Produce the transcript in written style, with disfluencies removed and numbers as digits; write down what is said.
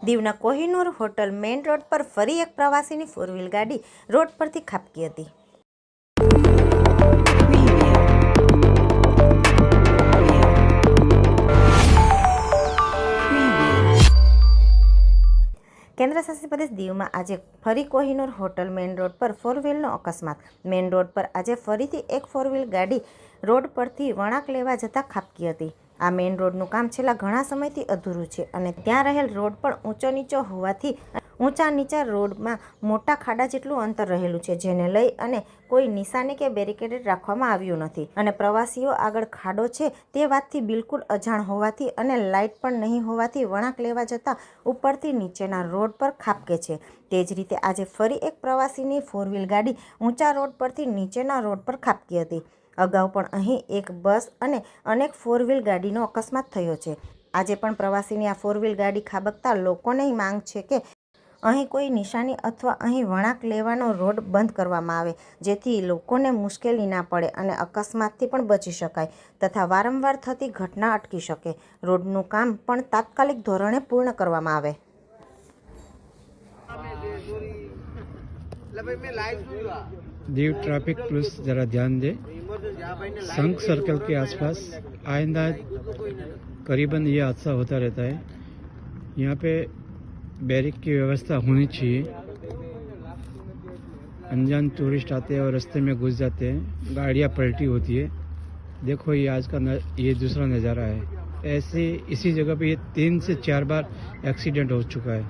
દીવના Kohinoor hotel main road પર ફરી એક પ્રવાસીની ફોર વ્હીલ ગાડી રોડ પરથી ખાબકી હતી. કેન્દ્રશાસિત પ્રદેશ દીવમાં આજે ફરી કોહિનૂર હોટલ મેઇન રોડ પર ફોર વ્હીલનો અકસ્માત. મેઇન રોડ પર આજે ફરીથી એક ફોર વ્હીલ ગાડી રોડ પરથી વળાંક લેવા જતાં ખાબકી હતી. આ મેઇન રોડનું કામ છેલ્લા ઘણા સમયથી અધૂરું છે અને ત્યાં રહેલ રોડ પણ ઊંચો નીચો હોવાથી ઊંચા નીચા રોડમાં મોટા ખાડા જેટલું અંતર રહેલું છે, જેને લઈ અને કોઈ નિશાની કે બેરિકેડ રાખવામાં આવ્યું નથી અને પ્રવાસીઓ આગળ ખાડો છે તે વાતથી બિલકુલ અજાણ હોવાથી અને લાઇટ પણ નહીં હોવાથી વળાંક લેવા જતાં ઉપરથી નીચેના રોડ પર ખાબકે છે. તે જ રીતે આજે ફરી એક પ્રવાસીની ફોર વ્હીલ ગાડી ઊંચા રોડ પરથી નીચેના રોડ પર ખાબકી હતી. અગાઉ પણ અહીં એક બસ અને અનેક ફોર વ્હીલ ગાડીનો અકસ્માત થયો છે. આજે પણ પ્રવાસીની આ ફોર વ્હીલ ગાડી ખાબકતા લોકોની માંગ છે કે અહીં કોઈ નિશાની અથવા અહીં વળાંક લેવાનો રોડ બંધ કરવામાં આવે, જેથી લોકોને મુશ્કેલી ના પડે અને અકસ્માતથી પણ બચી શકાય તથા વારંવાર થતી ઘટના અટકી શકે. રોડનું કામ પણ તાત્કાલિક ધોરણે પૂર્ણ કરવામાં આવે. दीव ट्रैफिक पुलिस ज़रा ध्यान दे. संघ सर्कल के आसपास आइंदा करीबन ये हादसा होता रहता है. यहाँ पे बैरिक की व्यवस्था होनी चाहिए. अनजान टूरिस्ट आते हैं और रास्ते में घुस जाते हैं, गाड़ियाँ पलटी होती है. देखो ये आज का ये दूसरा नज़ारा है. ऐसे इसी जगह पे ये 3 से 4 बार एक्सीडेंट हो चुका है.